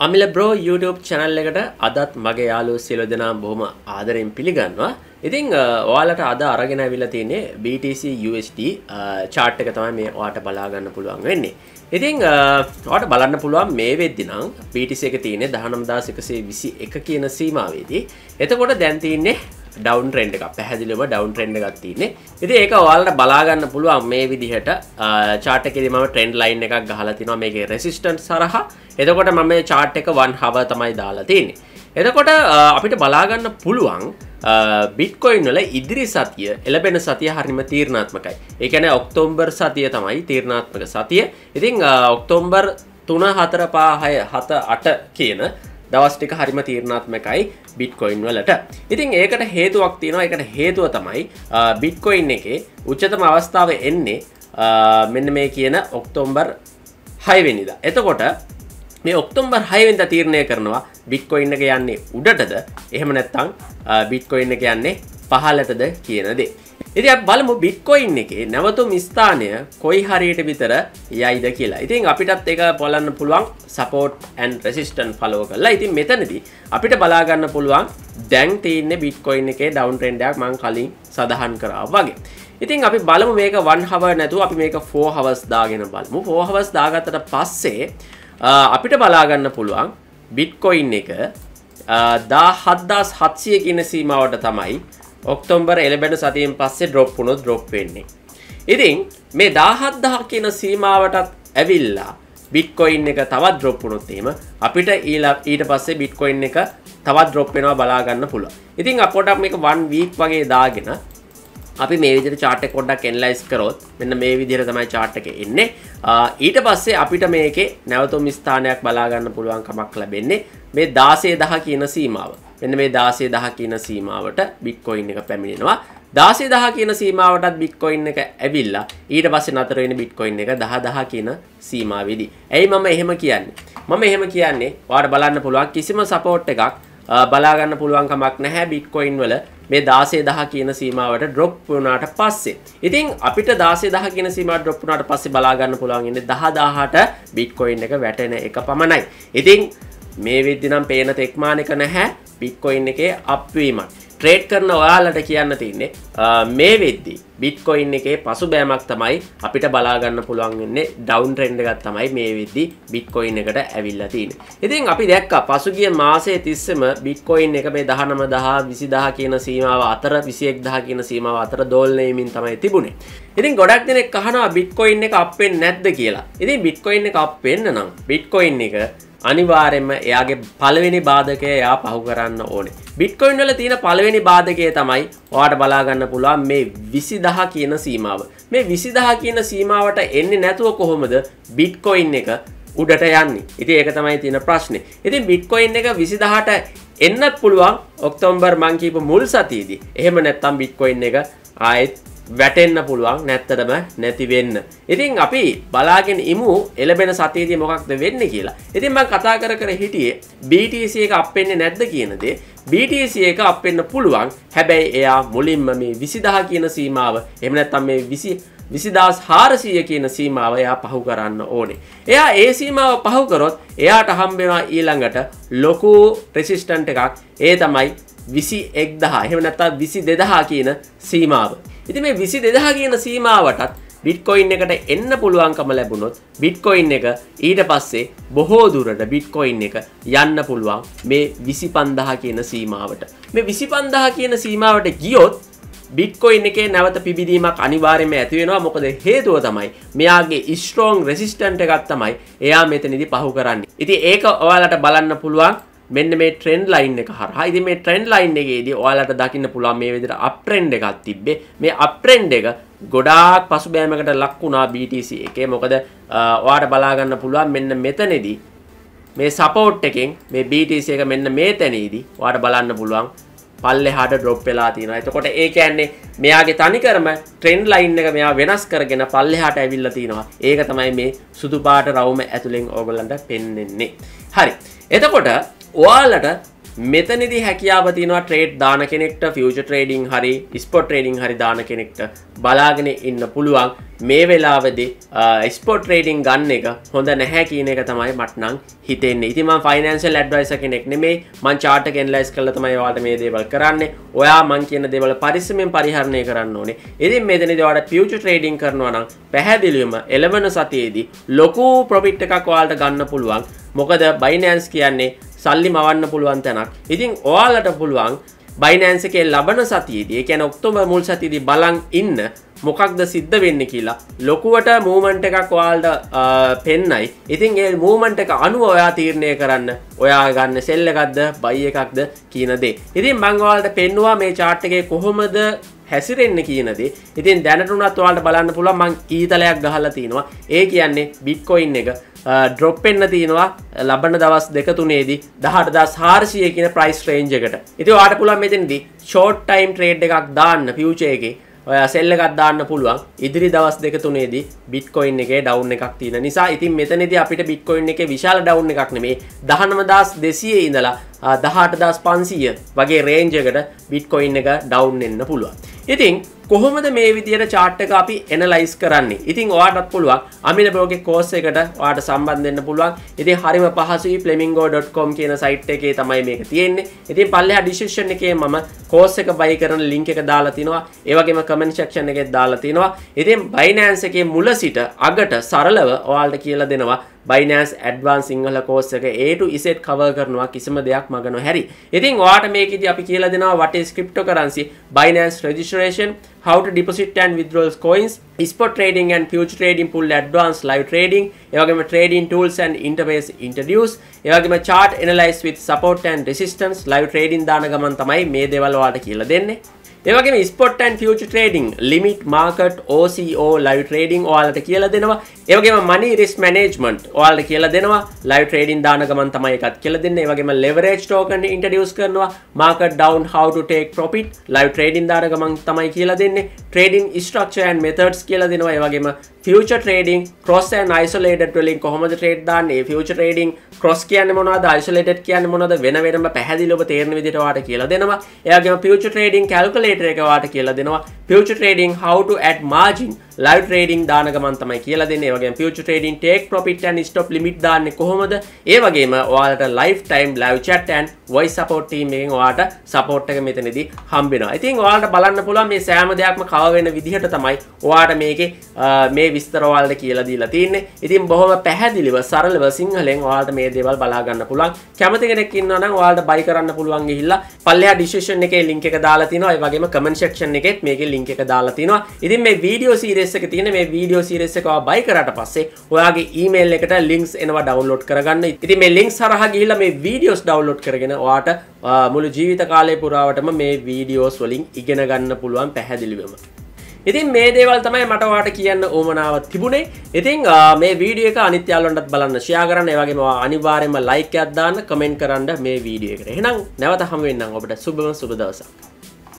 Amila bro YouTube channel එකට අදත් මගේ යාළුවෝ සියලු දෙනා බොහොම ආදරෙන් පිළිගන්නවා. ඉතින් ඔයාලට අද අරගෙන අවිලා තියෙන්නේ BTC USD chart එක තමයි මේ ඔයාලට බලා ගන්න පුළුවන් වෙන්නේ. ඉතින් ඔයාලට බලන්න පුළුවන් මේ වෙද්දි නම් BTC එක තියෙන්නේ 19121 කියන සීමාවේදී. එතකොට දැන් තියෙන්නේ ඩවුන් ට්‍රෙන්ඩ් එකක්. පැහැදිලිවම ඩවුන් ට්‍රෙන්ඩ් එකක් තියෙන්නේ. ඉතින් ඒක ඔයාලට බලා ගන්න පුළුවන් මේ විදිහට chart එකේදී මම ට්‍රෙන්ඩ් ලයින් එකක් ගහලා තිනවා මේකේ රෙසිස්ටන්ස් හරහා. එතකොට මම මේ chart එක 1 hour තමයි දාලා තියෙන්නේ. එතකොට අපිට බලා ගන්න පුළුවන් Bitcoin වල ඉදිරි සතිය එළබෙන සතිය හරිම තීරණාත්මකයි. ඒ කියන්නේ ඔක්තෝබර් සතිය තමයි තීරණාත්මක සතිය. ඉතින් ඔක්තෝබර් 3 4 5 6 7 8 කියන දවස් ටික හරිම තීරණාත්මකයි Bitcoin වලට. ඉතින් ඒකට හේතුවක් තියෙනවා. ඒකට හේතුව තමයි Bitcoin එකේ උච්චතම අවස්ථාව එන්නේ මෙන්න මේ කියන ඔක්තෝබර් 6 වෙනිදා. එතකොට මේ ඔක්තෝබර් 6 වෙනිදා තීරණය කරනවා Bitcoin එක යන්නේ උඩටද එහෙම නැත්නම් Bitcoin එක යන්නේ පහළටද කියන දේ. ඉතින් අපි බලමු Bitcoin එකේ නැවතුම් ස්ථානය කොයි හරියට විතර යයිද කියලා. ඉතින් අපිටත් ඒක බලන්න පුළුවන් support and resistance follow කරලා. ඉතින් මෙතනදී අපිට බලා ගන්න පුළුවන් දැන් තියෙන්නේ Bitcoin එකේ down trend එකක් මම කලින් සඳහන් කරා වගේ. ඉතින් අපි බලමු මේක 1 hour නැතුව අපි මේක 4 hours දාගෙන බලමු. 4 hours දාගත්තට පස්සේ අපිට බලා ගන්න පුළුවන් Bitcoin එක 17700 කියන සීමාවට තමයි ඔක්තෝබර් 11 සතියෙන් පස්සේ drop වුණොත් drop වෙන්නේ. ඉතින් මේ 17000 කියන සීමාවටත් ඇවිල්ලා Bitcoin එක තවත් drop වුණොත් එහෙම අපිට ඊට පස්සේ Bitcoin එක තවත් drop වෙනවා බලා ගන්න පුළුවන්. ඉතින් අපොඩක් මේක 1 week වගේ දාගෙන අපි මේ විදිහට chart එක පොඩ්ඩක් analyze කරොත් මෙන්න මේ විදිහට තමයි chart එක එන්නේ. ඊට පස්සේ අපිට මේකේ නැවතුම් ස්ථානයක් බලා ගන්න පුළුවන් කමක් ලැබෙන්නේ මේ 16000 කියන සීමාව. මෙන්න මේ 16000 කියන සීමාවට Bitcoin එක පැමිණෙනවා. 16000 කියන සීමාවටත් Bitcoin එක ඇවිල්ලා ඊට පස්සේ නතර වෙන Bitcoin එක 10000 කියන සීමාවෙදී. ඇයි මම එහෙම කියන්නේ? මම එහෙම කියන්නේ ඔයාලට බලන්න පුළුවන් කිසිම support එකක් බලා ගන්න පුළුවන් කමක් නැහැ Bitcoin වල මේ 16000 කියන සීමාවට drop වුණාට පස්සේ. ඉතින් අපිට 16000 කියන සීමාවට drop වුණාට පස්සේ බලා ගන්න පුළුවන් ඉන්නේ 10000ට Bitcoin එක වැටෙන එක පමණයි. ඉතින් මේ වෙද්දි නම් පේන තෙක්මානක නැහැ Bitcoin එකේ අප්වීමක්. ට්‍රේඩ් කරන ඔයාලට කියන්න තියෙන්නේ මේ වෙද්දි Bitcoin එකේ පසුබෑමක් තමයි අපිට බලා ගන්න පුළුවන් වෙන්නේ ඩවුන් ට්‍රෙන්ඩ් එකක් තමයි මේ වෙද්දි Bitcoin එකට ඇවිල්ලා තියෙන්නේ. ඉතින් අපි දැක්කා පසුගිය මාසයේ තිස්සෙම Bitcoin එක මේ 19000 20000 කියන සීමාව අතර 21000 කියන සීමාව අතර දෝලණයමින් තමයි තිබුණේ. ඉතින් ගොඩක් දෙනෙක් අහනවා Bitcoin එක අප් වෙන්නේ නැද්ද කියලා. ඉතින් Bitcoin එක අප් වෙන්න නම් Bitcoin එක අනිවාර්යයෙන්ම එයාගේ පළවෙනි බාධකය එයා පහු කරන්න ඕනේ. Bitcoin වල තියෙන පළවෙනි බාධකය තමයි ඔයාලට බලා ගන්න පුළුවන් මේ 20000 කියන සීමාව. මේ 20000 කියන සීමාවට එන්නේ නැතුව කොහොමද Bitcoin එක උඩට යන්නේ? ඉතින් ඒක තමයි තියෙන ප්‍රශ්නේ. ඉතින් Bitcoin එක 20000ට එන්නත් පුළුවන් ඔක්තෝබර් මං කියපු මුල් සතියේදී. එහෙම නැත්නම් Bitcoin එක ආයෙත් වැටෙන්න පුළුවන් නැත්තටම නැති වෙන්න. ඉතින් අපි බලාගෙන ඉමු එළබෙන සතියේදී මොකක්ද වෙන්නේ කියලා. ඉතින් මම කතා කර හිටියේ BTC එක අප් වෙන්නේ නැද්ද කියන දේ. BTC එක අප් වෙන්න පුළුවන්. හැබැයි එයා මුලින්ම මේ 20000 කියන සීමාව එහෙම නැත්නම් මේ 20400 කියන සීමාව එයා පහු කරන්න ඕනේ. එයා ඒ සීමාව පහු කරොත් එයාට හම්බ වෙනවා ඊළඟට ලොකු රෙසිස්ටන්ට් එකක්. ඒ තමයි 21000 එහෙම නැත්නම් 22000 කියන සීමාව. ඉතින් මේ 22000 කියන සීමාවටත් Bitcoin එකට එන්න පුළුවන්කම ලැබුණොත් Bitcoin එක ඊට පස්සේ බොහෝ දුරට Bitcoin එක යන්න පුළුවන් මේ 25000 කියන සීමාවට. මේ 25000 කියන සීමාවට ගියොත් Bitcoin එකේ නැවත පිබිදීමක් අනිවාර්යයෙන්ම ඇති වෙනවා. මොකද හේතුව තමයි මෙයාගේ strong resistance එකක් තමයි එයා මෙතනදී පහු කරන්නේ. ඉතින් ඒක ඔයාලට බලන්න පුළුවන් මෙන්න මේ ට්‍රෙන්ඩ් ලයින් එක හරහා. ඉතින් මේ ට්‍රෙන්ඩ් ලයින් එකේදී ඔයාලට දකින්න පුළුවන් මේ විදිහට අප් ට්‍රෙන්ඩ් එකක් තිබ්බේ. මේ අප් ට්‍රෙන්ඩ් එක ගොඩාක් පසුබෑමකට ලක් වුණා BTC එකේ. මොකද ඔයාලට බලා ගන්න පුළුවන් මෙන්න මෙතනදී මේ සපෝට් එකෙන් මේ BTC එක මෙන්න මේ තැනේදී ඔයාලට බලන්න පුළුවන් පල්ලෙහාට ඩ්‍රොප් වෙලා තියෙනවා. එතකොට ඒ කියන්නේ මෙයාගේ තනිකරම ට්‍රෙන්ඩ් ලයින් එක මෙයා වෙනස් කරගෙන පල්ලෙහාට ඇවිල්ලා තියෙනවා. ඒක තමයි මේ සුදු පාට රවුම ඇතුලෙන් ඕගොල්ලන්ට පෙන්වන්නේ. හරි. එතකොට ඔයාලට මෙතනදී හැකියාව තියෙනවා ට්‍රේඩ් දාන කෙනෙක්ට ෆියුචර් ට්‍රේඩින් හරි ස්පොට් ට්‍රේඩින් හරි දාන කෙනෙක්ට බලාගෙන ඉන්න පුළුවන්. මේ වෙලාවේදී ස්පොට් ට්‍රේඩින් ගන්න එක හොඳ නැහැ කියන එක තමයි මට නම් හිතෙන්නේ. ඉතින් මම ෆයිනෑන්ෂල් ඇඩ්වයිසර් කෙනෙක් නෙමෙයි. මම chart එක ඇනලයිස් කරලා තමයි ඔයාලට මේ දේවල් කරන්නේ. ඔයා මං කියන දේවල් පරිස්සමෙන් පරිහරණය කරන්න ඕනේ. ඉතින් මෙතනදී ඔයාලට ෆියුචර් ට්‍රේඩින් කරනවා නම් පැහැදිලිවම 11 සතියේදී ලොකු ප්‍රොෆිට් එකක් ඔයාලට ගන්න පුළුවන්. මොකද Binance කියන්නේ සල්ලි මවන්න පුළුවන් තැනක්. ඉතින් ඔයාලට පුළුවන් Binance එකේ ලබන සතියේදී, ඒ කියන්නේ ඔක්තෝබර් මුල් සතියේදී බලන් ඉන්න මොකක්ද සිද්ධ වෙන්නේ කියලා ලොකුවට මූවමන්ට් එකක් ඔයාලට පෙන්නයි. ඉතින් ඒ මූවමන්ට් එක අනුව ඔයා තීරණය කරන්න ඔයා ගන්න සෙල් එකක්ද බයි එකක්ද කියන දේ. ඉතින් මම ඔයාලට පෙන්නුවා මේ chart එකේ කොහොමද හැසිරෙන්න කියන දේ. ඉතින් දැනට උනත් ඔයාලට බලන්න පුළුවන් මම ඊතලයක් ගහලා තිනවා. ඒ කියන්නේ Bitcoin එක ඩ්‍රොප් වෙන්න තියෙනවා ලබන දවස් දෙක තුනේදී 18400 කියන ප්‍රයිස් රේන්ජ් එකට. ඉතින් ඔයාලට පුළුවන් මෙතනදී ෂෝට් ටයිම් ට්‍රේඩ් එකක් දාන්න ෆියුචර් එකේ. ඔයා සෙල් එකක් දාන්න පුළුවන්. ඉදිරි දවස් දෙක තුනේදී Bitcoin එකේ ඩවුන් එකක් තියෙන නිසා ඉතින් මෙතනදී අපිට Bitcoin එකේ විශාල ඩවුන් එකක් නෙමෙයි 19200 ඉඳලා 18500 වගේ රේන්ජ් එකට Bitcoin එක ඩවුන් වෙන්න පුළුවන්. ඉතින් කොහොමද මේ විදියට chart එක අපි ඇනලයිස් කරන්නේ? ඉතින් ඔයාලටත් පුළුවන් Amila Broගේ course එකට ඔයාලට සම්බන්ධ වෙන්න පුළුවන්. ඉතින් හරිම පහසුයි flamingo.com කියන site එකේ තමයි මේක තියෙන්නේ. ඉතින් පල්ලෙහා description එකේ මම course එක buy කරන link එක දාලා තිනවා. ඒ වගේම comment section එකෙත් දාලා තිනවා. ඉතින් Binance එකේ මුල සිට අගට සරලව ඔයාලට කියලා දෙනවා Binance Advanced සිංහල course එක A to Z cover කරනවා කිසිම දෙයක් මග නොහැරි. ඉතින් ඔයාලට මේකෙදි අපි කියලා දෙනවා what is cryptocurrency, Binance registration, how to deposit and withdraw coins, spot trading and future trading pool advanced live trading, ඒ වගේම trading tools and interface introduce, ඒ වගේම chart analyze with support and resistance, live trading දාන ගමන් තමයි මේ දේවල් ඔයාලට කියලා දෙන්නේ. ඒ වගේම spot and future trading, limit market, OCO, live trading ඔයාලට කියලා දෙනවා. ඒ වගේම money risk management ඔයාලට කියලා දෙනවා. live trading දාන ගමන් තමයි එකත් කියලා දෙන්නේ. ඒ වගේම leverage token introduce කරනවා. market down how to take profit, live trading දාන ගමන් තමයි කියලා දෙන්නේ. trading structure and methods කියලා දෙනවා. ඒ වගේම future trading, cross and isolated වලින් කොහොමද trade දාන්නේ? future trading cross කියන්නේ මොනවද? isolated කියන්නේ මොනවද? වෙන වෙනම පැහැදිලිව තේරෙන විදිහට ඔයාලට කියලා දෙනවා. ඒ වගේම future trading calculator එක ඔයාලට කියලා දෙනවා. future trading how to add margin, live trading දාන ගමන් තමයි කියලා දෙන්නේ. ඒ වගේම future trading take profit and stop limit දාන්නේ කොහොමද? ඒ වගේම ඔයාලට lifetime live chat and voice support team එකෙන් ඔයාලට support එක මෙතනදී හම්බ වෙනවා. ඉතින් ඔයාලට බලන්න පුළුවන් මේ සෑම දෙයක්ම cover වෙන විදිහට තමයි ඔයාලට මේකේ මේ විස්තර ඔයාලට කියලා දීලා තියෙන්නේ. ඉතින් බොහොම පැහැදිලිව සරලව සිංහලෙන් ඔයාලට මේ දේවල් බලා ගන්න පුළුවන්. කැමති කෙනෙක් ඉන්නවා නම් ඔයාලට buy කරන්න පුළුවන් ගිහිල්ලා පල්ලෙහා description එකේ link එක දාලා තිනවා. ඒ වගේම comment section එකෙත් මේකේ link එක දාලා තිනවා. ඉතින් මේ video series එක තියෙන මේ video series එක ඔයා buy කරාට පස්සේ ඔයාගේ email එකට links එනවා download කරගන්න. ඉතින් මේ links හරහා ගිහිල්ලා මේ videos download කරගෙන ඔයාට මුළු ජීවිත කාලය පුරාවටම මේ videos වලින් ඉගෙන ගන්න පුළුවන් පැහැදිලිවම. ඉතින් මේ දේවල් තමයි මට ඔයාලට කියන්න ඕමනාව තිබුණේ. ඉතින් මේ වීඩියෝ එක අනිත් යාළුවන්ටත් බලන්න share කරන්න. ඒ වගේම අනිවාර්යයෙන්ම like එකක් දාන්න, comment කරන්න මේ වීඩියෝ එකට. එහෙනම් නැවත හමු වෙන්නම් ඔබට සුබ දවසක්.